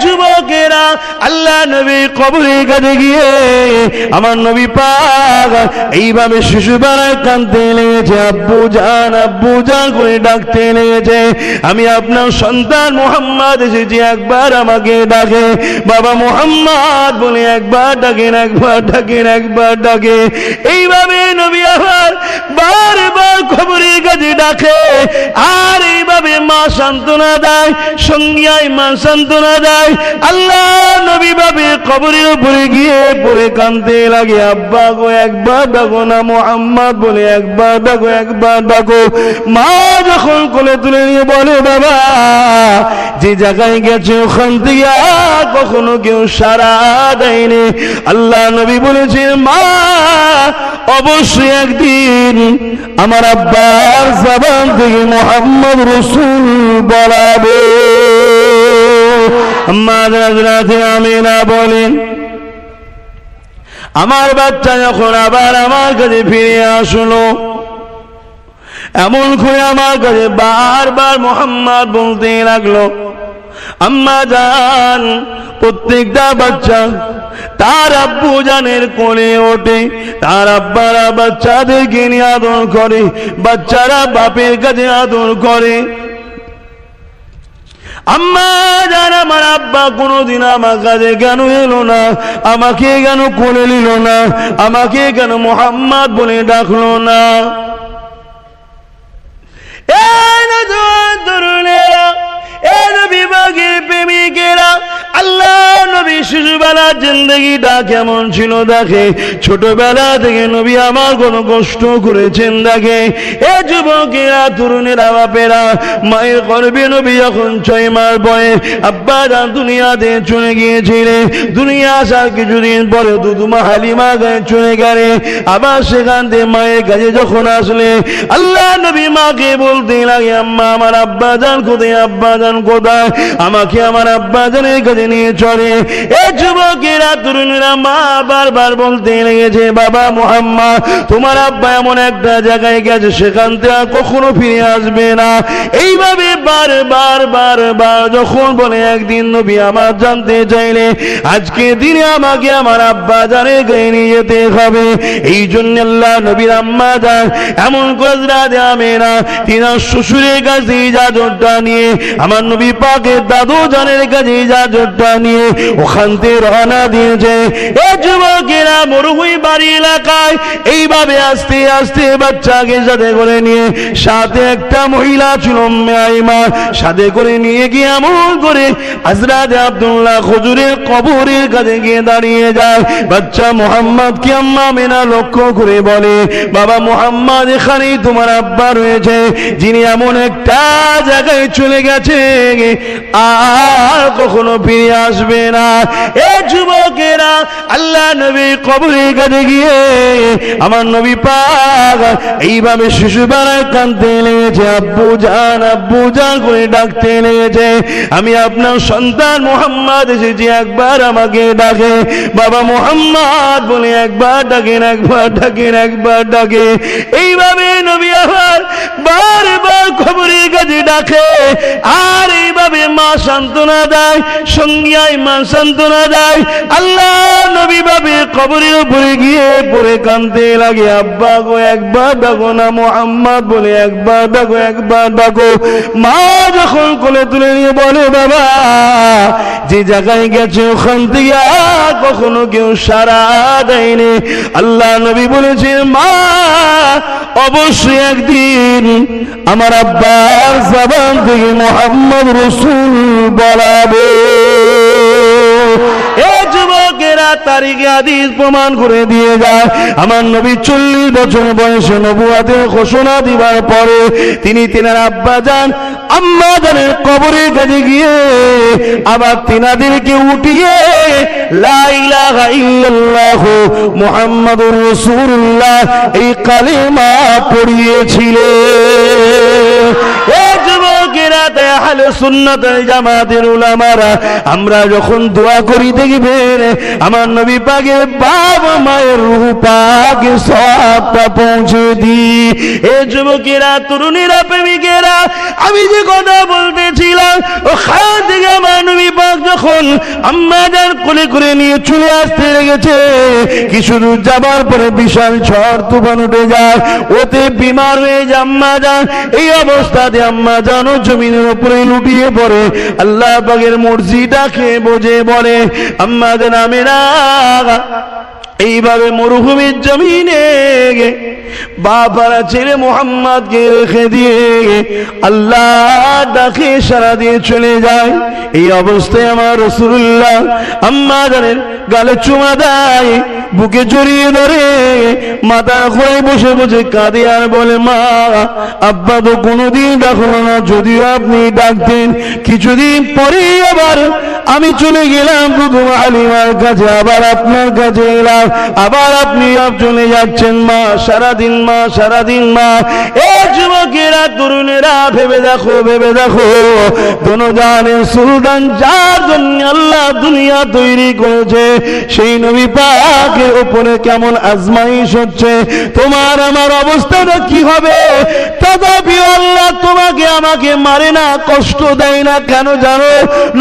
যুবকেরা আল্লাহ নবী কবরের কাছে গিয়ে আমার নবী পাক এইভাবে শিশুবেলায় কাঁদতে লেগেছে, আব্বু জান করে ডাকতে লেগেছে, আমি আপনার সন্তান মুহাম্মদ এসেছি, একবার আমাকে ডাকে বাবা মুহাম্মদ বলে একবার ডাকেন, একবার ডাকে। এইভাবে নবী আবার বারবার কবরের কাছে ডাকে, আর এইভাবে মা সান্ত্বনা দেয়, সঙ্গিয়ায় মা সান্ত্বনা দেয়। আল্লাহ নবী ভাবে কবরের উপরে গিয়ে পড়ে কাঁদতে লাগে, আব্বা গো একবার ডাকো না মুহাম্মদ বলে একবার ডাকো। মা যখন কোলে তুলে নিয়ে বলে, বাবা যে জায়গায় গেছে ওখান থেকে কখনো কেউ সাড়া দেয়নি। আল্লাহ নবী বলেছেন, মা অবশ্যই একদিন আমার আব্বার জবান থেকে মুহাম্মদ রাসূল বলাবে। আম্মা হযরত আমিনা বলেন, আমার বাচ্চা যখন আবার আমার কাছে ফিরে আসলো, এমন করে আমার কাছে বারবার মুহাম্মদ বলতে লাগলো। আম্মা জান, প্রত্যেকটা বাচ্চা তার আব্বু জানের কোলে ওঠে, তার আব্বারা বাচ্চাদেরকে নিয়ে আদর করে, বাচ্চারা বাপের কাছে আদর করে। আম্মা জান, আমার আব্বা কোনোদিন আমার কাছে কেন এলো না, আমাকে কেন কোলে নিল না, আমাকে কেন মুহাম্মদ বলে ডাকলো না? প্রেমিকেরা, আল্লাহ নবী শিশুবেলার জিন্দগিটা কেমন ছিল দেখে, ছোটবেলা থেকে নবী আমার কোন কষ্ট করেছেন দেখে। এ যুবকেরা, তরুণেরা, বাপেরা, মায়ের গর্ভে নবী যখন 6 মাস বয়সে আব্বা জান দুনিয়াতে চলে গিয়েছিলেন, দুনিয়া আসার কিছুদিন পরে দুধুমা হালিমা গায়ে চলে গেলে, আবার সেখান থেকে মায়ের কাছে যখন আসলে আল্লাহ নবী মাকে বলতে লাগে, আম্মা আমার আব্বা জান কোথায়, আব্বা জান কোথায়, আমাকে আমার আব্বা জানের কাছে নিয়ে চলে। এ যুবকেরা, তরুণীরা, মা বারবার বলতে লেগেছে, বাবা মুহাম্মদ তোমার আব্বা এমন একটা জায়গায় গেছে, সেখান থেকে কখনো ফিরে আসবে না। এইভাবে বারবার যখন বলে, একদিন নবী আমার জানতে চাইলে আজকে দিনে আমাকে আমার আব্বা জানের কাছে নিয়ে যেতে হবে। এই জন্য আল্লাহ নবীর আম্মা জান এমন হযরত আমিনা তিনার শ্বশুরের কাছে ইজাজতটা নিয়ে, আমার নবী পাকের দাদু জানের কাছে ইজাজতটা নিয়ে ওখান থেকে রওনা দিয়েছে। এই যুবকেরা মরুভূমি বাড়ি এলাকায় এইভাবে আস্তে আস্তে বাচ্চাকে সাথে করে নিয়ে, সাথে একটা মহিলা ছিল মাইমা, সাথে করে নিয়ে গিয়ে এমন করে হযরত আব্দুল্লাহ হুজুরের কবরের কাছে গিয়ে দাঁড়িয়ে যায়। বাচ্চা মুহাম্মদ কি আম্মা আমিনা লক্ষ্য করে বলে, বাবা মুহাম্মদ এখানেই তোমার আব্বা রয়েছে, যিনি এমন একটা জায়গায় চলে গেছে আর কখনো ফিরে আসবে না। এ যুবকেরা, আল্লাহ নবী কবরের কাছে গিয়ে আমার নবী পাক এইভাবে শিশুবেলায় কাঁদতে লেগেছে, আব্বু জান করে ডাকতে লেগেছে, আমি আপনার সন্তান মুহাম্মদ এসেছি, একবার আমাকে ডাকে বাবা মুহাম্মদ বলে একবার ডাকেন, একবার ডাকে। এইভাবে নবী আবার বারবার কবরের কাছে ডাকে, আর এইভাবে মা সান্ত্বনা দেয়, সঙ্গিয়ায় মা সান্ত্বনা দেয়। আল্লাহ নবী ভাবে কবরের উপরে গিয়ে পড়ে কাঁদতে লাগে, আব্বা গো একবার ডাকো না মুহাম্মদ বলে একবার ডাকো। মা যখন কোলে তুলে নিয়ে বলে, বাবা যে জায়গায় গেছে ওখান থেকে কখনো কেউ সাড়া দেয়নি। আল্লাহ নবী বলেছেন, মা অবশ্যই একদিন আমার আব্বার জবান থেকে মুহাম্মদ রাসূল বলাবে। এই যুবকেরা তারিখে হাদিস প্রমাণ করে দিয়ে যায়, আমার নবী 40 বছর বয়সে নবুয়তের ঘোষণা দিবার পরে তিনি তিনার আব্বা জান আম্মা জানের কবরের কাছে গিয়ে আবার তিনাদেরকে উঠিয়ে লা ইলাহা ইল্লাল্লাহ মুহাম্মাদুর রাসূলুল্লাহ এই কালিমা পড়িয়েছিলেন। এই যুবকেরা শরিয়াতে আহলে সুন্নাত ওয়াল জামাতের উলামারা আমরা যখন দোয়া করি দেখবেন আমার নবী পাকের বাবা মায়ের রূহ পাকে সওয়াবটা পৌঁছে দিই। এ যুবকেরা, তরুণীরা, প্রেমিকেরা, আমি যে কথা বলতেছিলাম ওখান থেকে আমার নবী পাক যখন আম্মা জান কোলে করে নিয়ে চলে আসতে লেগেছে, কিছু দূর যাবার পরে বিশাল ঝড় তুফান উঠে যায়, ওতে বিমার হয়ে যায় আম্মা জান। এই অবস্থাতে আম্মা জান জমিনের উপরে লুটিয়ে পড়ে, আল্লাহ পাকের মর্জিটা খেয়ে বোঝে বলে আম্মা জান আমেনা এইভাবে মরুভূমির জমিনে বাবারা ছেলে মোহাম্মদকে রেখে দিয়ে আল্লাহ ডাকে সারা দিয়ে চলে যায়। এই অবস্থায় আমার রাসূলুল্লাহ আম্মা জানের গালে চুমা দেয়, বুকে জড়িয়ে ধরে মাথা ঘোরায় বসে বসে কাঁদে আর বলে মা আব্বা তো কোনোদিন ডাকলো না, যদিও আপনি ডাকতেন। কিছুদিন পরে আবার আমি চলে গেলাম দুধু আলিমার কাছে, আবার আপনার কাছে এলাম, আবার আপনি চলে যাচ্ছেন মা, সারাদিন মা, সারাদিন মা। এ যুবকেরা, তরুণেরা, ভেবে দেখো, ভেবে দেখো, দোনোজানের সুলতান যার জন্য আল্লাহ দুনিয়া তৈরি করেছে সেই নবী পাকের উপরে কেমন আজমাইশ হচ্ছে, তোমার আমার অবস্থাটা কি হবে? তথাপি আল্লাহ তোমাকে আমাকে মারে না, কষ্ট দেয় না। কেন জানো?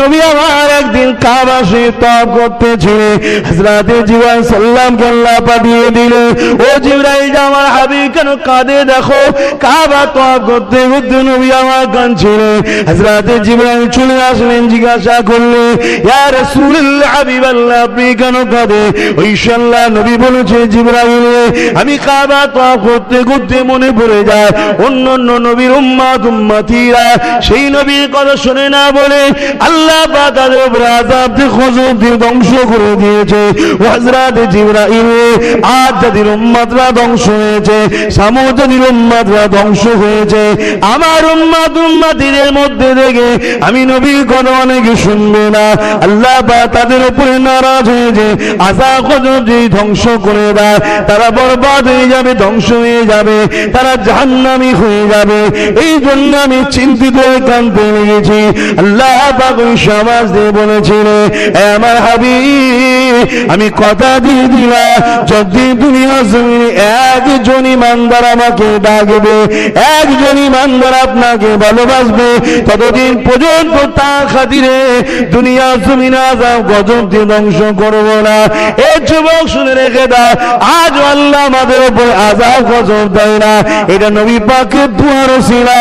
নবী আমার একদিন কাবা শরীফ তওয়াফ করতেছিলেন, হযরত জিবরাইল সাল্লামকে আল্লাহ পাঠিয়ে দিলেন, ও জিবরাইল আমার হাবিব কেন কাঁদে? দেখো কাবা তওয়াফ করতে করতে নবী আমার কাঁদছিলেন। হযরত জিবরাইল চলে আসলেন, জিজ্ঞাসা করলেন ইয়া রাসূলুল্লাহ হাবিবাল্লাহ আপনি কেন কাঁদে? ইনশাআল্লাহ নবী বলেছে জিবরাইল আমি কাবা তওয়াফ করতে করতে মনে পড়ে যায় অন্যান্য নবীর উম্মত উম্মতিরা সেই নবীর কথা শুনে না বলে আল্লাহ পাক তাদের উপর আযাব দিয়ে গজব দিয়ে ধ্বংস করে দিয়েছে। হযরত জিবরাইল আদ জাতির উম্মতরা ধ্বংস হয়েছে, সামুদ জাতির উম্মতরা ধ্বংস হয়েছে, আমার উম্মত উম্মতিদের মধ্যে থেকে আমি নবীর কথা অনেকে শুনবে না, আল্লাহ পাক তাদের উপরে নারাজ হয়েছে, আযাব গজব দিয়ে ধ্বংস করে দেয়, তারা বরবাদ হয়ে যাবে, ধ্বংস হয়ে যাবে, তারা জাহান্নামী হয়ে যাবে। এই জন্য আমি চিন্তিত হয়ে কাঁদতে লেগেছি। আল্লাহ পাক ওই আওয়াজ দিয়ে বলেছিলেন আমার হাবিব আমি কথা দিয়ে দিলাম যতদিন দুনিয়া জমিনে একজন ইমানদার আমাকে ডাকবে, একজন ইমানদার আপনাকে ভালোবাসবে, ততদিন পর্যন্ত তার খাতিরে দুনিয়া জমিনে আযাব গজব দিয়ে ধ্বংস করবো না। এই যুবক শুনে রেখে দাও, আজ আল্লাহ আমাদের উপর আযাব গজব দেয় না, এটা নবী পাকের দুয়ার ওসিলা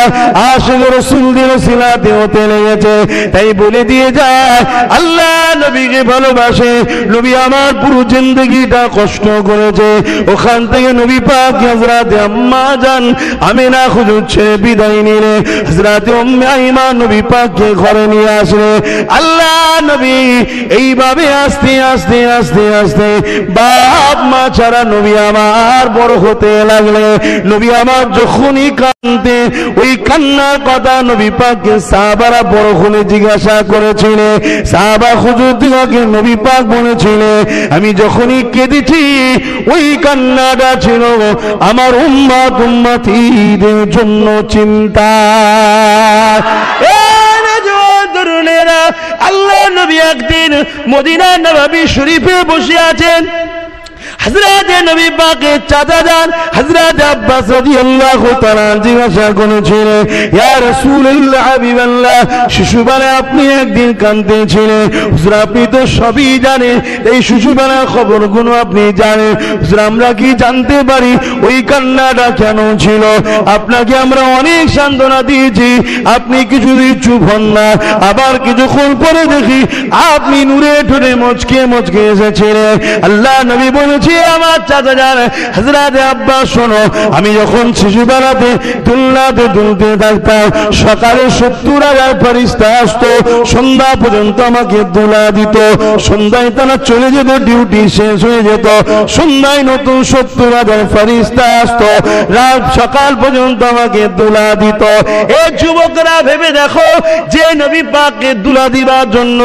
আশিক রাসূলদের ওসিলাতে হতে লেগেছে। তাই বলে দিয়ে যায় আল্লাহ নবীকে ভালোবাসে, নবী আমার পুরো জিন্দেগিটা কষ্ট করেছে, ওখান থেকে নবী পাক হযরত আম্মা জান আমিনা হুজুর ছেড়ে বিদায় নিলে হযরত উম্মে আইমান নবী পাককে ঘরে নিয়ে আসলে আল্লাহ নবী এইভাবে আস্তে আস্তে আস্তে আস্তে বাপ মা ছাড়া নবী আমার বড় হতে লাগলে। নবী আমার যখনই কাঁদতে ওই কান্নার কথা নবী পাককে সাহাবারা বড় হলে জিজ্ঞাসা করেছিলেন, সাহাবা হুজুর দিগকে নবী পাক বলেছিলেন আমি যখনই কেঁদেছি ওই কান্নাটা ছিল আমার উম্মত উম্মতিদের জন্য চিন্তা। আল্লাহ নবী একদিন মদিনা নববী শরীফে বসে আছেন, হযরত নবী পাকের চাচা যান হযরত আব্বাস রাদিয়াল্লাহু তাআলা জিজ্ঞাসা করেছিলেন ইয়া রাসূলুল্লাহ হাবিবাল্লাহ শিশুবেলায় আপনি একদিন কাঁদতেছিলেন, হুজুর আপনি তো সবই জানেন, এই শিশুবেলার খবরগুলো আপনি জানেন, হুজুর আমরা কি জানতে পারি ওই কান্নাটা কেন ছিল? আপনাকে আমরা অনেক সান্ত্বনা দিয়েছি, আপনি কিছুদিন চুপ হন না, আবার কিছুক্ষণ পরে দেখি আপনি নূরে ঠোঁটে মুচকে মুচকে এসেছিলেন। আল্লাহ নবী বলেছে আমার চাচা যান হযরত আব্বাস শোনো, আমি যখন শিশুবেলাতে দুলনাতে দুলতে থাকতাম সকালে ৭০,০০০ ফেরেশতা আসতো, সন্ধ্যা পর্যন্ত আমাকে দুলা দিত, সন্ধ্যায় তারা চলে যেত, ডিউটি শেষ হয়ে যেত, সন্ধ্যায় নতুন ৭০,০০০ ফেরেশতা আসতো, রাত সকাল পর্যন্ত আমাকে দুলা দিত। এই যুবকরা ভেবে দেখো যে নবী পাককে দুলা দিবার জন্য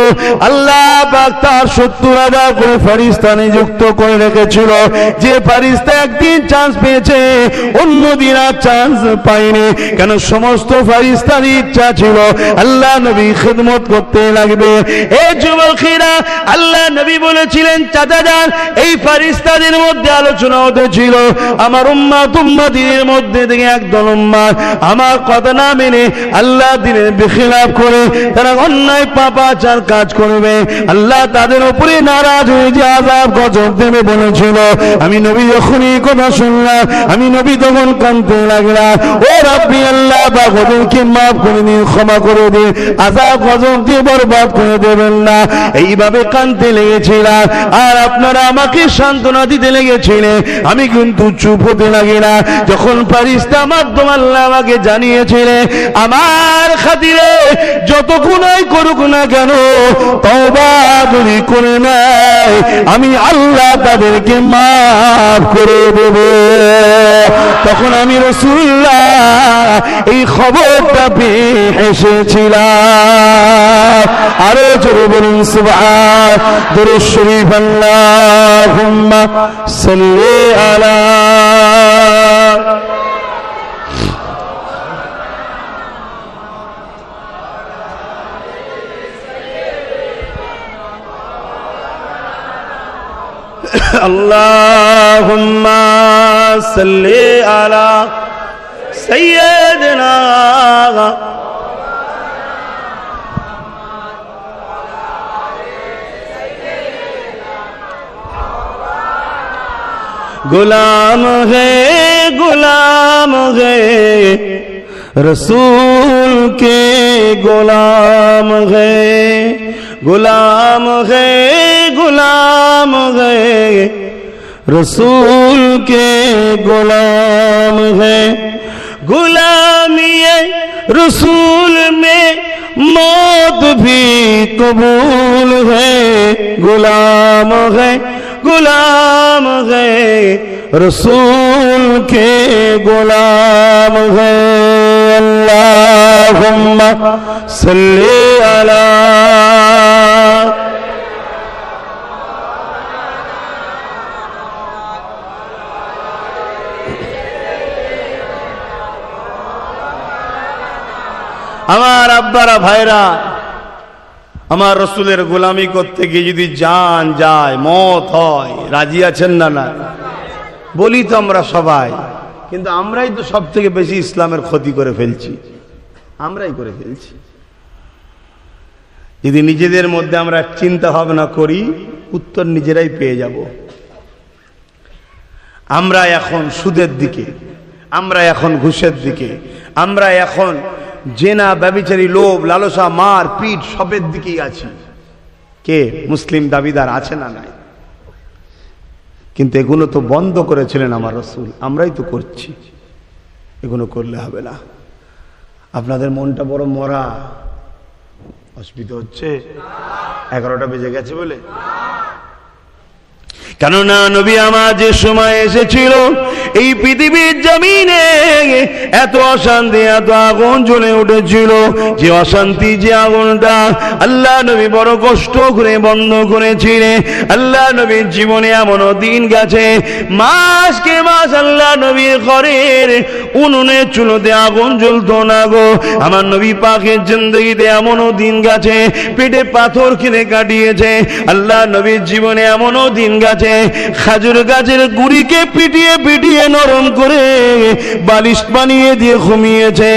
আল্লাহ পাক তার ৭০,০০০ করে ফেরেশতা নিযুক্ত করে রেখেছে। এসেছিল, যে ফারিস্তা একদিন চান্স পেয়েছে অন্যদিন আর চান্স পায়নি। কেন? সমস্ত ফারিস্তার ইচ্ছা ছিল আল্লাহ নবী খিদমত করতে লাগবে। এই যুবকেরা, আল্লাহ নবী বলেছিলেন চাচা যান, এই ফারিস্তাদের মধ্যে আলোচনা হতেছিল আমার উম্মত উম্মতির মধ্যে থেকে একদল উম্মত আমার কথা না মেনে আল্লাহ দিনের বিখিলাফ করে তারা অন্যায় পাপাচার কাজ করবে, আল্লাহ তাদের উপরে নারাজ হয়ে যে আযাব গজব দেবে বলেছিল। আমি নবী যখনই কথা শুনলাম, আমি নবী তখন কাঁদতে লাগলাম, ও রাব্বি আল্লাহ পাক ওদেরকে মাফ করে দিন, ক্ষমা করে দিন, আযাব গজব দিয়ে বরবাদ করে দেবেন না, এইভাবে কাঁদতে লেগেছিলাম। আর আপনারা আমাকে সান্ত্বনা দিতে লেগেছিলেন, আমি কিন্তু চুপ হতে লাগি না। যখন ফারিস্তা মাধ্যম আল্লাহ আমাকে জানিয়েছিলেন আমার খাতিরে যত গুনাহ করুক না কেন তওবা যদি করে নেয় আমি আল্লাহ তাদেরকে মাফ করে দেব। তখন আমি রাসূলুল্লাহ এই খবরটা পেয়ে এসেছিলাম। আরো জোরে বলুন সুবহান। দুরূদ শরীফ আল্লাহুম্মা সাল্লি আলা আল্লাহুম্মা সাল্লি আলা সাইয়্যিদিনা गुलाम है रसूल के गुलाम है, गुलाम है रसूल के गुलाम है। गुलामी रसूल में मौत भी कबूल है, गुलाम है रसूल के गुलाम है। अल्लाहुम्मा सल्ली अला আমার আব্বারা ভাইরা, আমার রসুলের গোলামি করতে গিয়ে যদি জান যায়, মত হয়, রাজি আছেন না? না বলি তো আমরা সবাই, কিন্তু আমরাই তো সব থেকে বেশি ইসলামের ক্ষতি করে ফেলছি, আমরাই করে ফেলছি। যদি নিজেদের মধ্যে আমরা চিন্তা ভাবনা করি উত্তর নিজেরাই পেয়ে যাব। আমরা এখন সুদের দিকে, আমরা এখন ঘুষের দিকে, আমরা এখন জেনা ব্যভিচারী লোভ লালসা মার পিট সবের দিকেই আছি। কে মুসলিম দাবিদার আছে না? নাই। কিন্তু এগুলো তো বন্ধ করেছিলেন আমার রাসূল, আমরাই তো করছি। এগুলো করলে হবে না। আপনাদের মনটা বড় মরা, অসুবিধা হচ্ছে 11টা বেজে গেছে বলে। কেননা নবী আমার যে সময় এসেছিল এই পৃথিবীর জমিনে এত অশান্তি, এত আগুন জ্বলে উঠেছিল, যে অশান্তি, যে আগুনটা আল্লাহ নবী বড় কষ্ট করে বন্ধ করেছিলেন। আল্লাহ নবীর জীবনে এমনও দিন গেছে মাসকে মাস আল্লাহ নবীর ঘরের উনুনে চুলোতে আগুন জ্বলতো না গো। আমার নবী পাকের জিন্দেগিতে এমনও দিন গেছে পেটে পাথর কিনে কাটিয়েছে। আল্লাহ নবীর জীবনে এমনও দিন গেছে খাজুর গাছের গুড়িকে পিটিয়ে পিটিয়ে নরম করে বালিশ বানিয়ে দিয়ে ঘুমিয়েছে।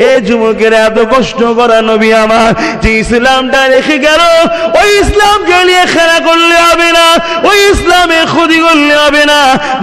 এ যুবকের এত কষ্ট করা নবী আমার যে ইসলামটা রেখে গেল, ওই ইসলামকে নিয়ে খেলা করলে হবে না, ওই ইসলামের ক্ষতি করলে হবে না।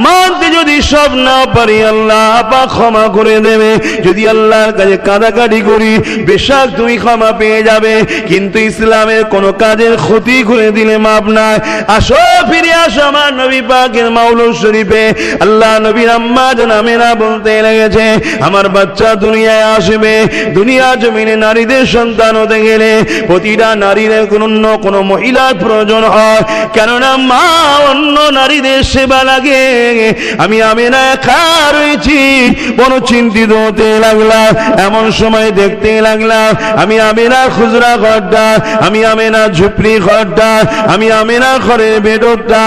মানতে যদি সব না পারি আল্লাহ পাক ক্ষমা করে দেবে। যদি আল্লাহর কাছে কাঁদাকাটি করি বেশক তুমি ক্ষমা পেয়ে যাবে, কিন্তু ইসলামের কোনো কাজের ক্ষতি করে দিলে মাপ নাই। আসো ফিরে আসো আমার নবী পাকের মাওলুদ শরীফে। আল্লাহ নবীর আম্মা জান আমেনা বলতে লেগেছে আমার বাচ্চা দুনিয়ায় আসবে। দুনিয়া জমিনে নারীদের সন্তান হতে গেলে প্রতিটা নারীর অন্য কোনো মহিলার প্রয়োজন হয়, কেননা মা অন্য নারীদের সেবা লাগে, আমি আমেনা একা রয়েছি। বড় চিন্তিত হতে লাগলাম। এমন সময় দেখতে লাগলাম আমি আমেনা খুচরা ঘরটা, আমি আমেনা ঝুপড়ি ঘরটা, আমি আমেনা ঘরের ভেতরটা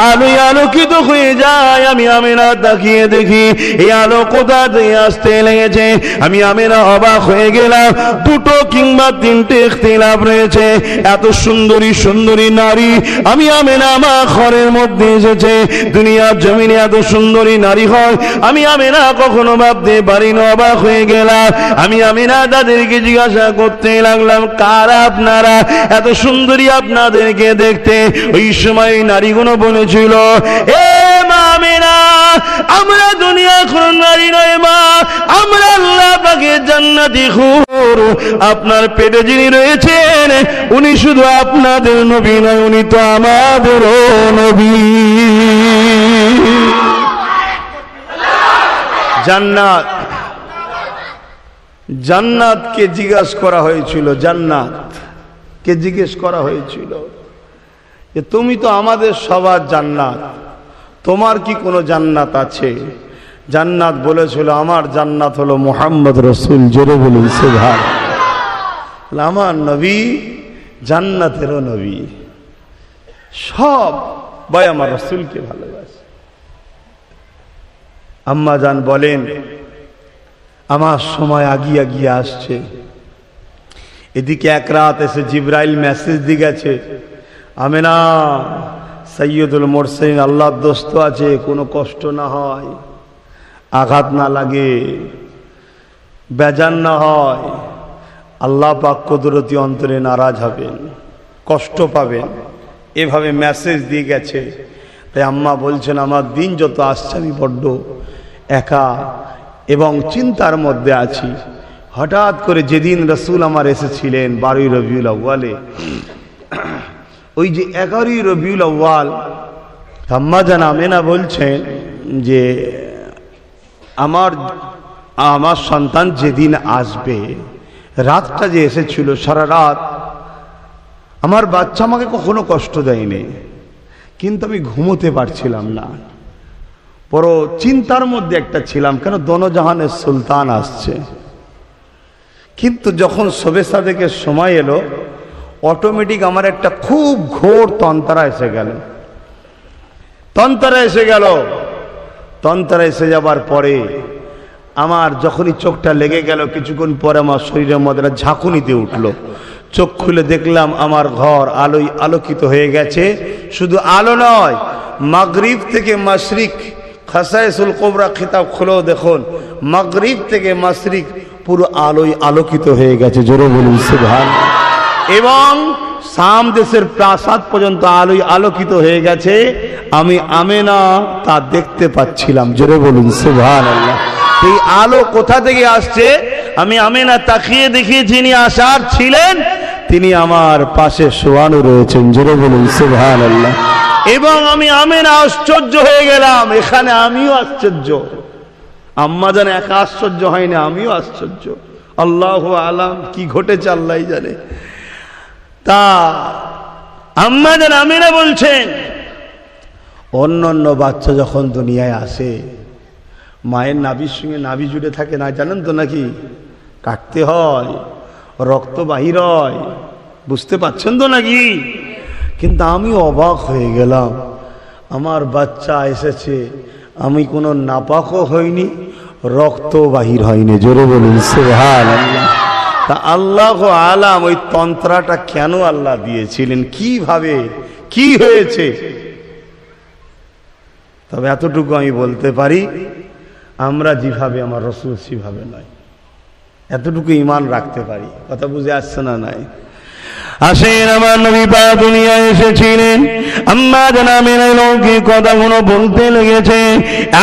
আলোয় আলোকিত হয়ে যায়। আমি আমেনা তাকিয়ে দেখি এই আলো কোথা থেকে আসতে লেগেছে। আমি আমেনা অবাক হয়ে গেলাম। দুটো কিংবা তিনটে ইখতিলাফ রয়েছে। এত সুন্দরী সুন্দরী নারী আমি আমেনা আমার ঘরের মধ্যে এসেছে। দুনিয়ার জমিনে এত সুন্দরী নারী হয় আমি আমেনা কখনো ভাবতে পারি না। অবাক হয়ে গেলাম। আমি আমেনা তাদেরকে জিজ্ঞাসা করতে লাগলাম, কারা আপনারা? এত সুন্দরী আপনাদেরকে দেখতে। ওই সময় নারীগুলো বলেছিল, এ মা আমেনা, আমরা দুনিয়া কোন নারী নয় মা, আমরা আল্লাহ পাকের জান্নাতি হুর। আপনার পেটে যিনি রয়েছেন উনি শুধু আপনাদের নবী নয়, উনি তো আমাদেরও নবী। জান্নাত, জান্নাতকে জিজ্ঞাসা করা হয়েছিল, জান্নাতকে জিজ্ঞেস করা হয়েছিল যে তুমি তো আমাদের সবার জান্নাত, তোমার কি কোনো জান্নাত আছে? জান্নাত বলেছিল, আমার জান্নাত হলো মুহাম্মদ রাসূল। জোরে বলুন সুবহানাল্লাহ। আমার নবী জান্নাতেরও নবী। সব ভাই আমার রাসূলকে ভালোবাসে। আম্মা জান বলেন, আমার সময় আগিয়ে আগিয়ে আসছে। এদিকে এক রাত এসে জিবরাইল মেসেজ দিয়ে গেছে, আমেনা সৈয়দুল মুরসালিন আল্লাহর দোস্ত আছে, কোনো কষ্ট না হয়, আঘাত না লাগে, বেজান না হয়, আল্লাহ পাক কুদরতি অন্তরে নারাজ হবেন, কষ্ট পাবেন, এভাবে মেসেজ দিয়ে গেছে। তাই আম্মা বলছেন, আমার দিন যত আসছে আমি বড্ড একা এবং চিন্তার মধ্যে আছি। হঠাৎ করে যেদিন রসুল আমার এসেছিলেন 12ই রবিউল আউয়ালে, ওই যে 11ই রবিউল আউয়াল, আম্মা জান আমেনা বলছেন যে আমার সন্তান যেদিন আসবে, রাতটা যে এসেছিল সারা রাত আমার বাচ্চা আমাকে কখনো কষ্ট দেয়নি, কিন্তু আমি ঘুমোতে পারছিলাম না। বড় চিন্তার মধ্যে একটা ছিলাম, কেন দোনোজাহানের সুলতান আসছে। কিন্তু যখন শবে সাদেকের সময় এলো, অটোমেটিক আমার একটা খুব ঘোর তন্ত্রা এসে গেল। তন্ত্রা এসে যাবার পরে আমার যখনই চোখটা লেগে গেল, কিছুক্ষণ পরে আমার শরীরের মধ্যে ঝাঁকুনিতে উঠলো। চোখ খুলে দেখলাম আমার ঘর আলোয় আলোকিত হয়ে গেছে। শুধু আলো নয়, মাগরিব থেকে মাশরিক, খাসায়েসুল কুবরা কিতাব খুলেও দেখুন, মাগরিব থেকে মাশরিক পুরো আলোয় আলোকিত হয়ে গেছে। জোরে বলুন সুবহানাল্লাহ। এবং শাম দেশের প্রাসাদ পর্যন্ত আলোয় আলোকিত হয়ে গেছে। আমি আমেনা তা দেখতে পাচ্ছিলাম। জোরে বলুন সুবহানাল্লাহ। এই আলো কোথা থেকে আসছে? আমি আমেনা তাকিয়ে দেখি, যিনি আসার ছিলেন তিনি আমার পাশে শোয়ানো রয়েছেন। জোরে বলুন সুবহানাল্লাহ। এবং আমি আমেনা আশ্চর্য হয়ে গেলাম, এখানে আমিও আশ্চর্য। আম্মা জান একা আশ্চর্য হয়নি, আমিও আশ্চর্য। আল্লাহু আলাম কি ঘটেছে আল্লাহ জানে। তা আম্মা জান আমেনা বলছেন, অন্য বাচ্চা যখন দুনিয়ায় আসে, মায়ের নাভির সঙ্গে নাভি জুড়ে থাকে না, জানেন তো নাকি? কাটতে হয়, রক্ত বাহির হয়, বুঝতে পারছেন তো নাকি? কিন্তু আমি অবাক হয়ে গেলাম, আমার বাচ্চা এসেছে, আমি কোনো নাপাকও হইনি, রক্ত বাহির হয়নি। জোরে বলুন সুবহানাল্লাহ। তা আল্লাহ আলাম ওই তন্ত্রাটা কেন আল্লাহ দিয়েছিলেন, কিভাবে, কি হয়েছে। তবে এতটুকু আমি বলতে পারি, আমরা যেভাবে আমার রাসূল সেভাবে নয়, এতটুকু ঈমান রাখতে পারি। কথা বুঝে আসছে না? নাই। আসেন, আমার নবী পাক দুনিয়ায় এসেছিলেন, আম্মা জান আমেনা লৌকিক কথাগুলো বলতে লেগেছে।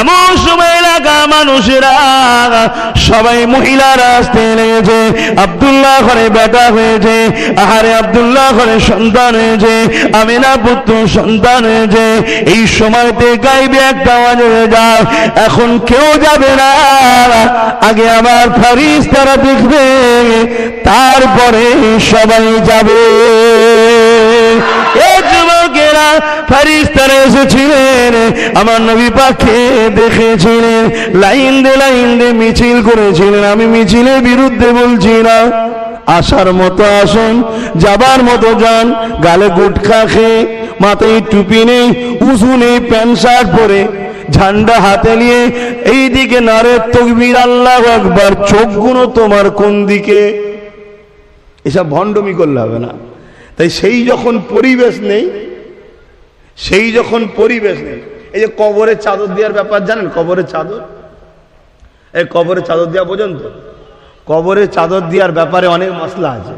এমন সময় এলাকা মানুষেরা সবাই মহিলারা আসতে লেগেছে। আব্দুল্লাহ ঘরে বেটা হয়েছে, আহারে আব্দুল্লাহ ঘরে সন্তান হয়েছে, আমেনা পুত্র সন্তান হয়েছে। এই সময়তে গাইবে একটা আওয়াজ হয়ে যায়, এখন কেউ যাবে না, আগে আমার ফেরেশতারা দেখবে, তারপরে সবাই যাবে। যুবকেরা এসেছিলেন, আমার নবী পাককে দেখেছিলেন, লাইন দিয়ে মিছিল করেছিলেন। আমি মিছিলের বিরুদ্ধে বলছি না, আসার মতো আসুন, যাবার মতো যান। গালে গুটখা খেয়ে, মাথায় টুপি নেই, উঁচু নেই, প্যান্ট শার্ট পরে, ঝান্ডা হাতে নিয়ে এইদিকে নারে তাকবীর, আল্লাহু আকবার, চোখগুলো তোমার কোন দিকে? এসব ভণ্ডমি করলে হবে না। তাই সেই যখন পরিবেশ নেই, এই যে কবরের চাদর দেওয়ার ব্যাপার জানেন? কবরের চাদর, এই কবরের চাদর দেওয়া পর্যন্ত, কবরের চাদর দেওয়ার ব্যাপারে অনেক মাসলা আছে।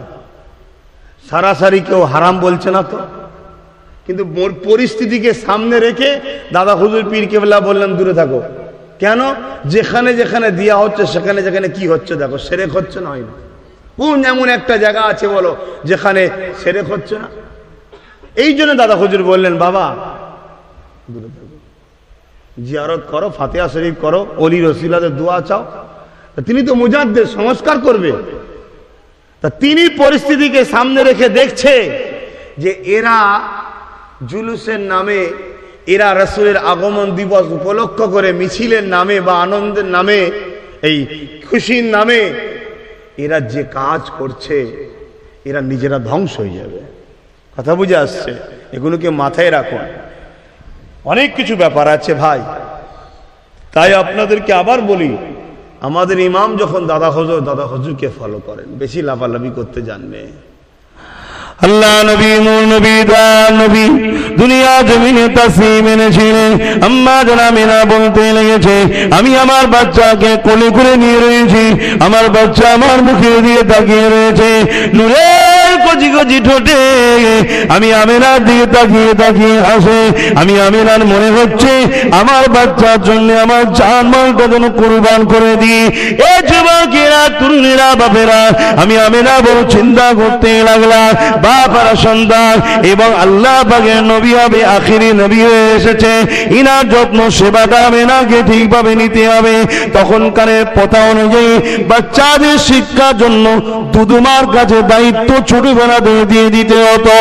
সারাসারি কেউ হারাম বলছে না তো, কিন্তু পরিস্থিতিকে সামনে রেখে দাদা হুজুর পীর কেবলা বললেন দূরে থাকো। কেন? যেখানে যেখানে দেওয়া হচ্ছে সেখানে যেখানে কি হচ্ছে দেখো, শিরক হচ্ছে না? হয় না? কোন এমন একটা জায়গা আছে বলো যেখানে শিরক হচ্ছে না? এই জন্য দাদা হুজুর বললেন বাবা দূরে থাকো, জিয়ারত করো, ফাতিহা শরীফ করো, ওলি রসুলাদের দোয়া চাও। তিনি তো মুজাদ্দিদ, সংস্কার করবে। তা তিনি পরিস্থিতিকে সামনে রেখে দেখছে যে এরা জুলুসের নামে, এরা রাসূলের আগমন দিবস উপলক্ষ করে মিছিলের নামে বা আনন্দের নামে, এই খুশির নামে এরা যে কাজ করছে, এরা নিজেরা ধ্বংস হয়ে যাবে। কথা বুঝে আসছে? এগুলোকে মাথায় রাখুন। অনেক কিছু ব্যাপার আছে ভাই। তাই আপনাদেরকে আবার বলি, আমাদের ইমাম যখন দাদা হুজুরকে ফলো করেন, বেশি লাফালাফি করতে জানবে। আল্লাহ নবী, নূর নবী, দয়াল নবী দুনিয়া জমিনে তাসলিম এনেছিলেন। আম্মা জান আমিনা বলতে লেগেছে, আমি আমার বাচ্চাকে কোলে করে নিয়ে রয়েছি, আমার বাচ্চা আমার মুখে দিয়ে তাকিয়ে রয়েছে, নূরের কচি কচি ঠোঁটে আমি আমিনার দিকে তাকিয়ে হাসে। আমি আমিনার মনে হচ্ছে আমার বাচ্চার জন্য আমার জান মালটা যেন কুরবান করে দিই। এ যুবকেরা, তরুণেরা, বাপেরা, আমি আমিনা বড় চিন্তা করতে লাগলাম। বাপারা সন্তান এবং আল্লাহ পাকের নবী হবে, আখিরি নবী হয়ে এসেছে, ইনার যত্ন সেবাটা আমিনাকে ঠিকভাবে নিতে হবে। তখনকারের প্রথা অনুযায়ী বাচ্চাদের শিক্ষার জন্য দুদুমার কাছে দায়িত্ব ছোটবেলা দিয়ে দিতে হতো।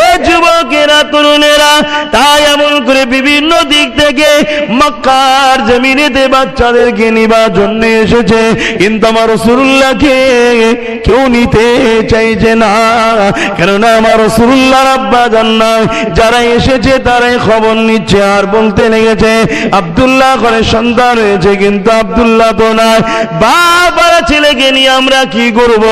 এ যুবকেরা, তরুণেরা, তাই এমন করে বিভিন্ন দিক থেকে মক্কার জমিনেতে বাচ্চাদেরকে নিবার জন্য এসেছে, কিন্তু আমার রাসূলুল্লাহকে কেউ নিতে চাইছে না। কেননা আমার রাসূলুল্লাহর আব্বা জান নাই, যারা এসেছে তারাই খবর নিচ্ছে আর বলতে লেগেছে আব্দুল্লাহ করে সন্তান হয়েছে, কিন্তু আব্দুল্লাহ তো নাই। বাবারা ছেলেকে নিয়ে আমরা কি করব?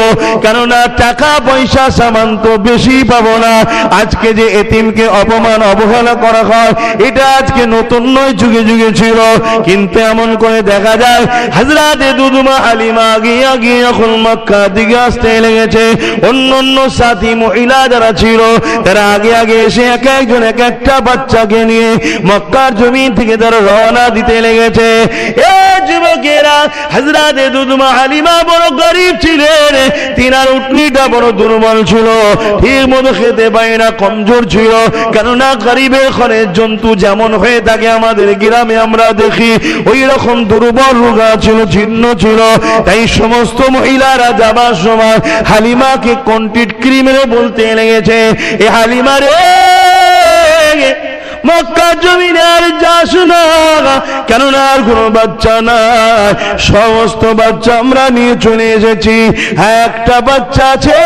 কেননা টাকা পয়সা সামান তো বেশি পাবো না। আজকে যে এতিমকে অপমান অবহেলা করা হয়, এটা আজকে নতুন নয়, যুগে যুগে ছিল। কিন্তু এমন করে দেখা যায় হযরতে দুদুমা হালিমা গিয়ে এখন মক্কা দিকে আসতে লেগেছে। অন্য সাথী মহিলা যারা ছিল তারা আগে এসে একজন একটা বাচ্চাকে নিয়ে মক্কার জমিন থেকে তারা রওনা দিতে লেগেছে। এ যুবকেরা, হযরতে দুদুমা হালিমা বড় গরীব ছিলেন, তিনার উটনিটা বড় দুর্বল ছিল, ঠিক মতো খেতে পায় না, কমজোর ছিল। কেননা গরীবের ঘরের জন্তু যেমন হয়ে থাকে আমাদের গ্রামে আমরা দেখি, ওই রকম দুর্বল রোগা ছিল, জীর্ণ ছিল। তাই সমস্ত মহিলারা যাবার সময় হালিমাকে কন্টিট ক্রিমের বলতে লেগেছে, এ হালিমা রে, মক্কা জমিনে আর যাস না, কেননা আর কোনো বাচ্চা নাই, সমস্ত বাচ্চা আমরা নিয়ে চলে এসেছি। হ্যাঁ, একটা বাচ্চা আছে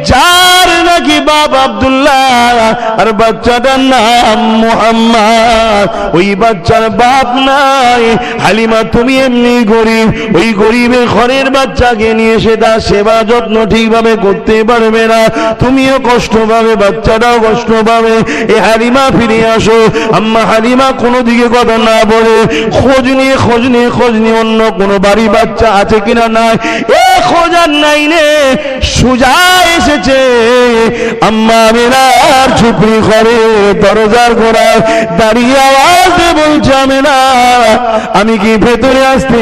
যার নাকি বাপ আব্দুল্লাহ আর বাচ্চাটার নাম মুহাম্মদ। ওই বাচ্চার বাপ নাই। হালিমা, তুমি এমনি গরিব, ওই গরিবের ঘরের বাচ্চাকে নিয়ে এসে তার সেবা যত্ন ঠিকভাবে করতে পারবে না, তুমিও কষ্ট পাবে, বাচ্চাটাও কষ্ট পাবে। এ হালিমা ফিরে আসো। আম্মা হালিমা কোনো দিকে কথা না বলে খোঁজ নিয়ে অন্য কোনো বাড়ি বাচ্চা আছে কিনা নাই, এ খোঁজ আর নাই রে, সুজা এসেছে আম্মা আমিনার ঝুপড়ি ঘরে দরজার গোড়ায় দাঁড়িয়ে আওয়াজ বলছে আমেনা আমি কি ভেতরে আসতে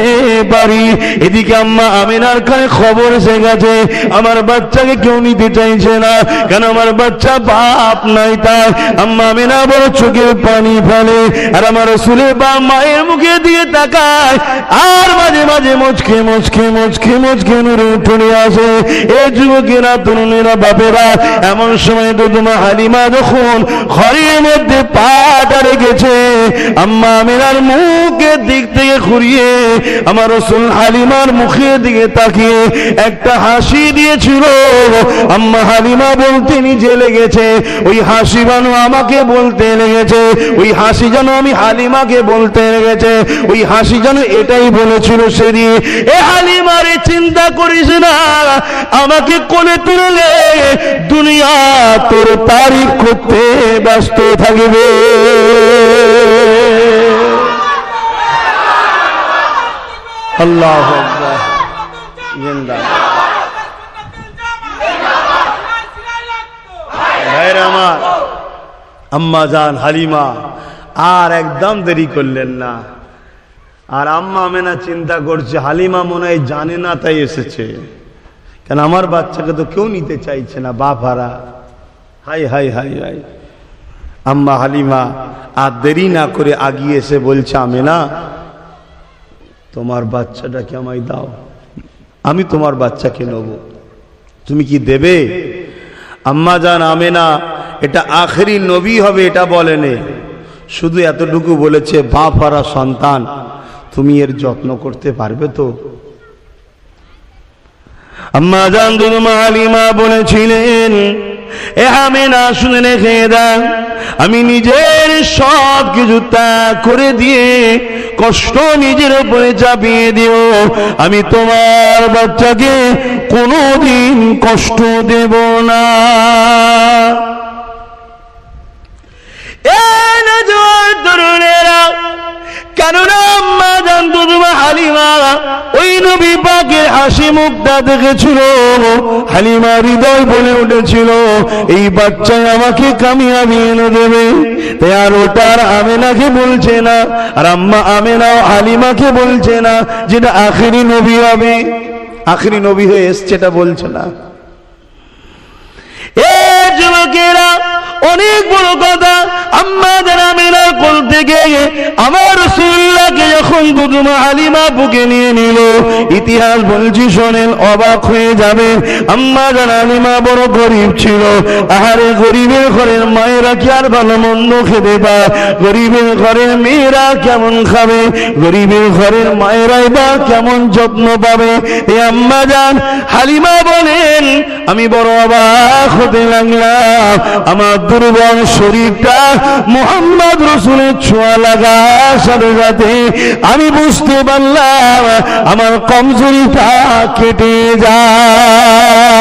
পারি? এদিকে আম্মা আমেনার কানে খবর এসে গেছে আমার বাচ্চাকে কেউ নিতে চাইছে না, কেন আমার বাচ্চা বাপ নাই তাই। আম্মা আমেনা বড় চোখের পানি ফেলে আর আমার রাসূলের বাপ মায়ের মুখে দিয়ে তাকায় আর মাঝে মাঝে মুচকে মুচকে মুচকে মুচকে নূরে উঠে আসে। এই যুবকেরা তরুণেরা বাপেরা এমন সময় দুধমা হালিমা যখন ঘরের মধ্যে পাটা রেখেছে আম্মা আমেনার মুখের দিক থেকে ঘুরিয়ে আমার রাসূল হালিমার মুখের দিকে তাকিয়ে একটা হাসি দিয়েছিল। আম্মা হালিমা বলতে নিজে লেগেছে, ওই হাসি যেন আমাকে বলতে লেগেছে, ওই হাসি যেন আমি হালিমাকে বলতে লেগেছে, ওই হাসি যেন এটাই বলেছিল সেদিন, এ হালিমারে চিন্তা করিস না, আমাকে কোলে তুলে দুনিয়া তোর তারিফ করতে ব্যস্ত থাকবে। আল্লাহু আকবার। ভাইরা আমার, আম্মা জান হালিমা আর একদম দেরি করলেন না। আর আম্মা আমেনা চিন্তা করছে হালিমা মনে হয় জানে না তাই এসেছে, কেন আমার বাচ্চাকে তো কেউ নিতে চাইছে না, বাপ হারা। High high high high. আম্মা হালিমা আর দেরি না করে আগিয়ে এসে বলছে আমেনা তোমার বাচ্চাটাকে আমায় দাও, আমি তোমার বাচ্চাকে নেব, তুমি কি দেবে? আম্মা জান আমেনা এটা আখেরি নবী হবে এটা বলেনি, শুধু এতটুকু বলেছে বাপ হারা সন্তান তুমি এর যত্ন করতে পারবে তো? আম্মা জান দুধমা হালিমা বলেছিলেন এ আমেনা শুনে রেখে দাও, আমি নিজের সব কিছু ত্যাগ করে দিয়ে কষ্ট নিজের উপরে চাপিয়ে দিও, আমি তোমার বাচ্চাকে কোনোদিন কষ্ট দেব না। তরুণেরা কেননা আম্মা জান দুধমা হালিমা ওই নবী পাকের হাসি মুখটা দেখেছিল, হালিমা হৃদয় বলে উঠেছিল এই বাচ্চাই আমাকে কামিয়াবি এনে দেবে। তাই আর ওটার আমেনাকে বলছে না, আর আম্মা আমেনাও হালিমাকে বলছে না যেটা আখেরি নবী হবে, আখেরি নবী হয়ে এসছে এটা বলছে না। এ যুবকেরা অনেক বড় কথা, আম্মা জান আমেনার কোল থেকে আমার রাসূলুল্লাহকে যখন দুধমা হালিমা বুকে নিয়ে নিল, ইতিহাস বলছি শোনেন, অবাক হয়ে যাবে। আম্মা জান হালিমা বড় গরিব ছিল, আহারে গরিবের ঘরের মায়েরা কি আর ভালো মন্দ খেতে পায়? গরিবের ঘরের মেয়েরা কেমন খাবে? গরিবের ঘরের মায়েরাই বা কেমন যত্ন পাবে? এই আম্মা জান হালিমা বলেন আমি বড় অবাক হতে লাগলাম, আমার দুর্বল শরীরটা মুহাম্মদ রাসূলের ছোঁয়া লাগার সাথে সাথে আমি বুঝতে পারলাম আমার কমজোরিটা কেটে যায়,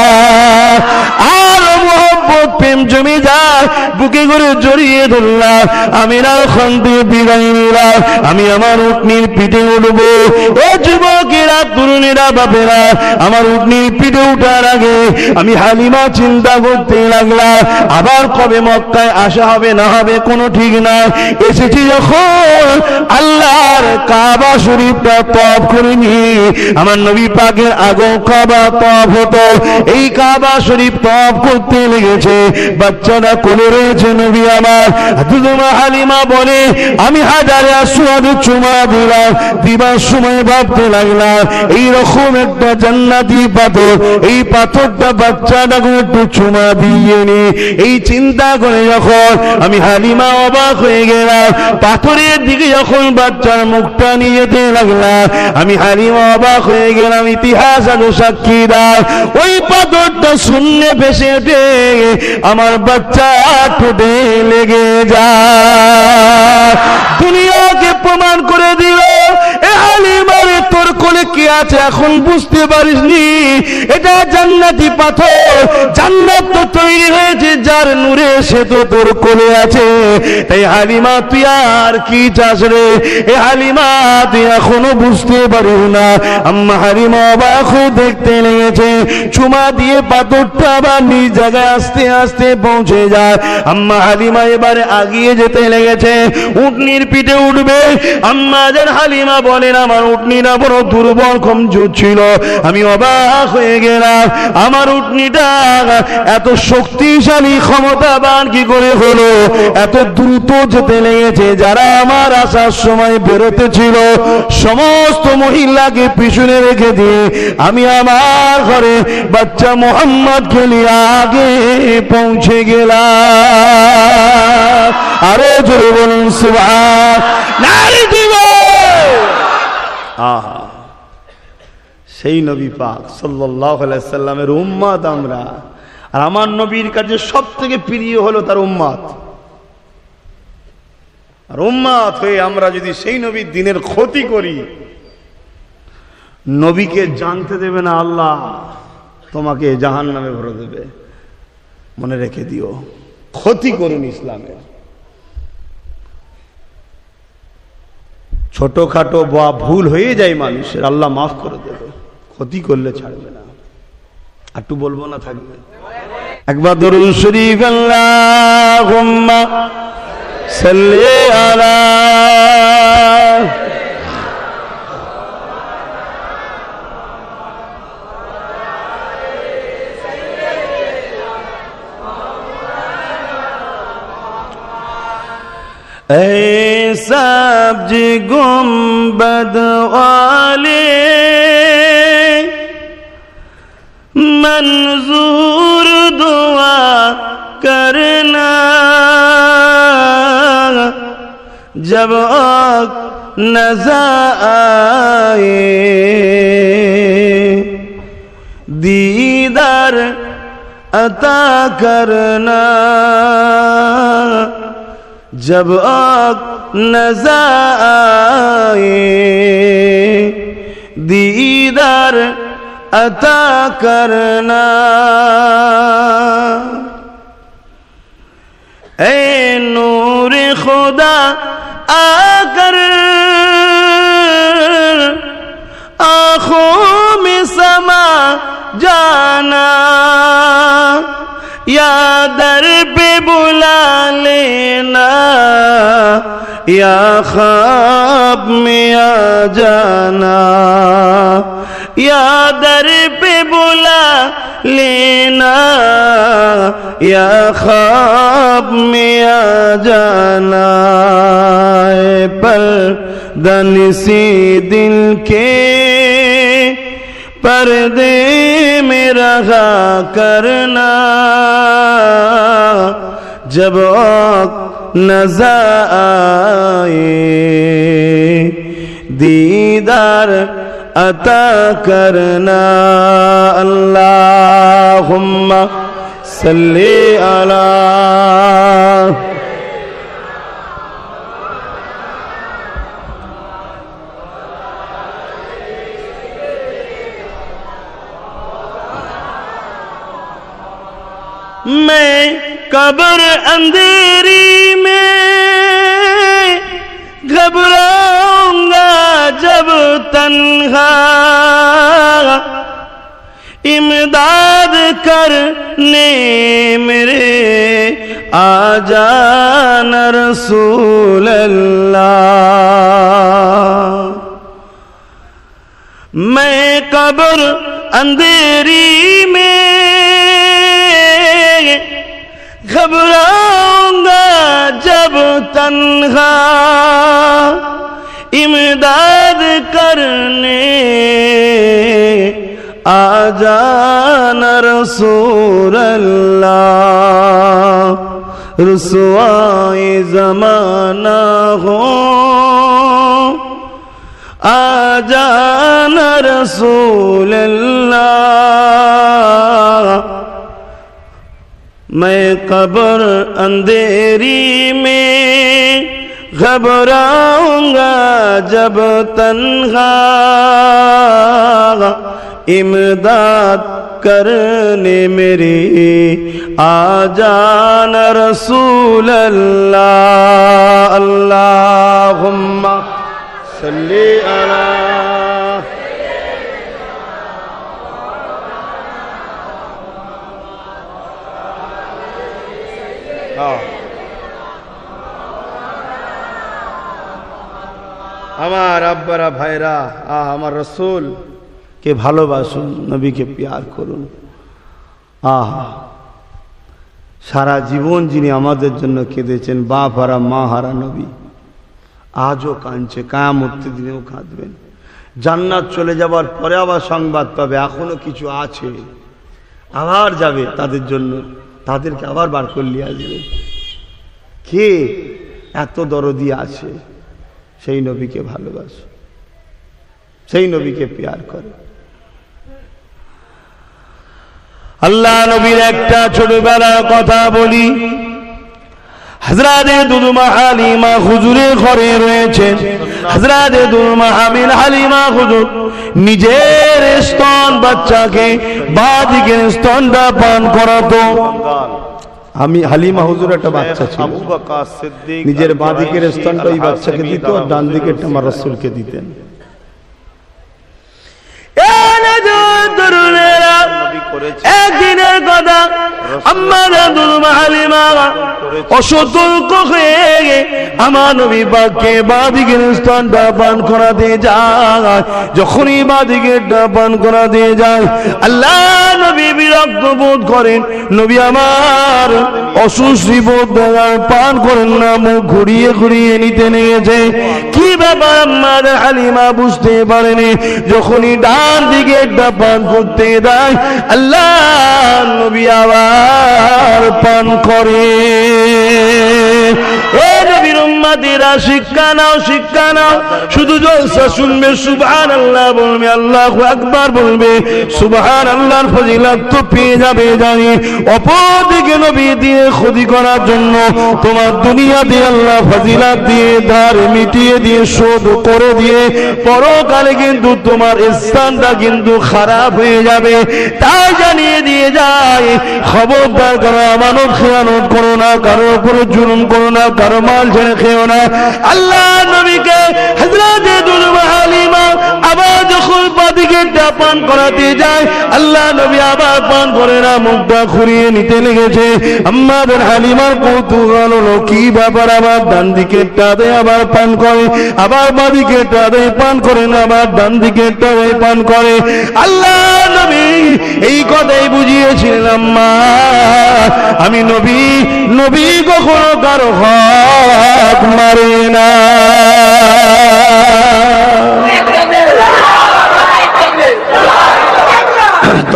আর মোহব্বত প্রেম জমে যায়, বুকে করে জড়িয়ে ধরলাম, আমি না ওখান থেকে বিদায় নিলাম, আমি আমার উটনির পিঠে উঠবো। ও যুবকেরা তরুণেরা বাপেরা, আমার উটনির পিঠে উঠার আগে আমি হালিমা চিন্তা করতে লাগলাম আবার কবে মক্কায় আসা হবে না হবে কোনো ঠিক নাই। এসেছি যখন আল্লাহর কাবা শরীফটা তওয়াফ করে নি, আমার নবী পাকের আগেও কাবা তওয়াফ হতো, এই কাবা শরীফ তওয়াফ করতে লেগেছে, বাচ্চারা কোলে রয়েছে নবী আমার। দুধমা হালিমা বলে আমি হাজারে আসওয়াদে চুমা দিলাম, দিবার সময় ভাবতে লাগলাম এইরকম একটা জান্নাতি পাথর, এই পাথরটা বাচ্চাটাকে একটু চুমা দিয়ে নি, এই চিন্তা করে যখন আমি হালিমা অবাক হয়ে গেলাম, পাথরের দিকে যখন বাচ্চার মুখটা নিয়ে যেতে লাগলাম আমি হালিমা অবাক হয়ে গেলাম। ইতিহাস আগে সাক্ষী দাও, ওই পাথরটা শূন্যে ভেসে উঠে আমার বাচ্চা ঠোঁটে লেগে যায়, দুনিয়াকে প্রমাণ করে দিল এ হালিমারে তোর কোলে কোলে কি আছে এখন বুঝতে পারিসনি? এটা জান্নাতি পাথর। জান্নাত তো তৈরি হয়েছে যার নূরে, সে তো তোর কোলে আছে। তাই হালিমা তুই আর কি চাস রে? এ হালিমা তুই এখনো বুঝতে পারিস না? আম্মা হালিমা অবাক হয়ে দেখতে লেগেছে। চুমা দিয়ে পাথরটা আবার নিজ জায়গায় আস্তে আস্তে পৌঁছে যায়। আম্মা হালিমা এবারে আগিয়ে যেতে লেগেছে, উটনির পিঠে উঠবে। আম্মা জান হালিমা বলেন, আমার উটনিটা বড় দুর্বল কমজোর ছিল। আমি অবাক হয়ে গেলাম, আমার উটনিটা এত শক্তিশালী ক্ষমতাবান কি করে হলো? এত দ্রুত যেতে লেগেছে। যারা আমার আসার সময় বেরোতে ছিল সমস্ত মহিলাকে পিছনে রেখে দিয়ে আমি আমার ঘরে বাচ্চা মোহাম্মদকে নিয়ে আগে পৌঁছে গেলাম। আরো জোরে বলুন সুবহানাল্লাহ। আহা, সেই নবী পাক সাল্লাল্লাহু আলাইহি সাল্লামের উম্মত আমরা। আর আমার নবীর কাছে সব থেকে প্রিয় হলো তার উম্মত। আর উম্মত হয়ে আমরা যদি সেই নবীর দিনের ক্ষতি করি, নবীকে জানতে দেবে না আল্লাহ, তোমাকে জাহান্নামে ভরে দেবে। মনে রেখে দিও, ক্ষতি করুন ইসলামের। ছোটখাটো বা ভুল হয়ে যায় মানুষের, আল্লাহ মাফ করে দেবে। ক্ষতি করলে ছাড়বে না। একটু বলবো না থাকবে? একবার দরুদ শরীফ আল্লাহুম্মা সাল্লি আলা اے سبز گنبد والے منظور دعا کرنا، جب آگ نظر آئے دیدار عطا کرنا، جب آگ نظر آئے دیدار عطا کرنا، اے نور خدا آ کر آنکھوں میں سما جانا، یا در پہ بلا لینا، یا خواب میں آ جانا، یا در پہ بلا لینا، یا خواب میں آ جانا، اے پردنسی دل کے پردے میں رہا کرنا، جب آگ نظر آئے دیدار عطا کرنا، اللہم صلی علی میں قبر اندھیری میں گھبراؤں گا جب تنہا، امداد کرنے میرے آ جانا رسول اللہ، میں قبر اندھیری میں گھبراؤں گا جب تنہا، امداد کرنے آ جانا رسول اللہ، رسوائی زمانہ ہو آ جانا رسول اللہ، میں قبر اندھیری میں घबराऊंगा जब तन्हा इमदाद करने मेरी आ जाना रसूल अल्लाह अल्लाहुम्मा सल्ली अला আমার আব্বারা ভাইরা আমার রসুল কে ভালোবাসুন, নবীকে প্যার করুন। সারা জীবন যিনি আমাদের জন্য কেঁদেছেন, বাপ হারা মা হারা নবী, আজও কাঁদছে, কিয়ামতের দিনেও কাঁদবেন। জান্নাত চলে যাবার পরে আবার সংবাদ পাবে এখনো কিছু আছে, আবার যাবে তাদের জন্য, তাদেরকে আবার বার করলে আসবে। কে এত দরদি আছে? সেই নবীকে ভালোবাসে, সেই নবীকে প্যার করে। আল্লাহ নবীর একটা ছোটবেলার কথা বলি। হযরতে দুলমা হালিমা হুজুরের ঘরে রয়েছে। হযরতে দুলমা হালিমা হুজুর নিজের স্তন বাচ্চাকে বাঁ দিকের স্তনটা পান করাতো। আমি হালিমা হুজুর একটা বাচ্চা ছিল, নিজের বাঁ দিকের স্তনটা ওই বাচ্চাকে দিত, আর ডান দিকেরটা আমার রাসূলকে দিতেন। একদিনের কথা, অসতর্ক হয়ে আমার নবী পাককে বাঁ দিকের স্তনটা পান করাতে যায়। যখনই বাঁ দিকেরটা পান করাতে যায়, আল্লাহ নবী বিরক্ত বোধ করেন। নবী আমার অসুস্থি বোধ দেয়, পান করেন না, মুখ ঘুরিয়ে ঘুরিয়ে নিতে লেগেছে। কি ব্যাপার আমার হালিমা বুঝতে পারেনি। যখনই ডান দিকেরটা পান করতে দেয়, আল্লাহ নবী আবার পান করে। এ নবীর উম্মতিরা শিক্ষা নাও, শিক্ষা নাও। শুধু জলসা শুনবে, সুবহানাল্লাহ বলবে, আল্লাহু আকবার বলবে, সুবহানাল্লাহর ফজিলত তো পেয়ে যাবে জানি। অপরদিকে নবী দিয়ে ক্ষতি করার জন্য তোমার দুনিয়াতে আল্লাহ ফজিলত দিয়ে, ধার মিটিয়ে দিয়ে, শোধ করে দিয়ে, পরকালে কিন্তু তোমার স্থানটা কিন্তু খারাপ হয়ে যাবে। তাই জানিয়ে দিয়ে যায়, খবরদার করো, আমানত খেয়ানত করো না, কারোর উপরে জুলুম করো না, কারো মাল ছেড়ে খেও না। আল্লাহ নবীকে হযরতে দুলমা হালিমা আবার যখন বাদিকেরটা পান করাতে যায়, আল্লাহ নবী আবার পান করে না, মুখটা ঘুরিয়ে নিতে লেগেছে। আমাদের হালিমার কৌতূহল হলো, কি ব্যাপার, আবার ডান দিকেরটা দেয় আবার পান করে, আবার বাদিকেরটা দেয় পান করে না, আবার ডান দিকেরটা দেয় পান করে। আল্লাহ নবী এই কথাই বুঝিয়েছিলাম, মা আমি নবী, নবী কখনো কারো হক মারে না।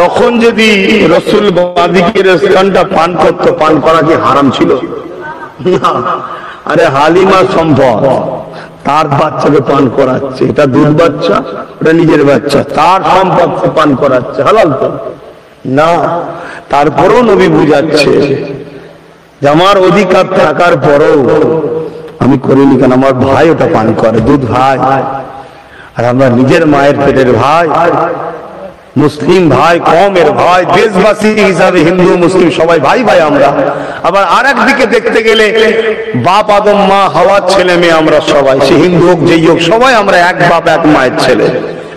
তখন যদি রাসূল বাদিকের স্থানটা পান করত, পান করা কি হারাম ছিল? না। আরে হালিমা সম্ভব, তার বাচ্চাকে পান করাচ্ছে, এটা দুধ বাচ্চা, ওটা নিজের বাচ্চা, তার সম্পদকে পান করাচ্ছে, হালাল তো না। তারপরও নবী বুঝাচ্ছে যে আমার অধিকার থাকার পরেও আমি করিনি কেন, আমার ভাই ওটা পান করে, দুধ ভাই, আর আমরা নিজের মায়ের পেটের ভাই, মুসলিম ভাই, কমের ভাই, দেশবাসী হিসাবে হিন্দু মুসলিম সবাই ভাই ভাই আমরা। আবার আর একদিকে দেখতে গেলে বাপ আদম মা হাওয়ার ছেলে মেয়ে আমরা সবাই, সে হিন্দু হোক যেই হোক, সবাই আমরা এক বাপ এক মায়ের ছেলে।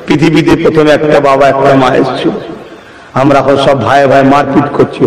পৃথিবীতে প্রথমে একটা বাবা একটা মা এসেছিল, আমরা এখন সব ভাই ভাই মারপিট করছি।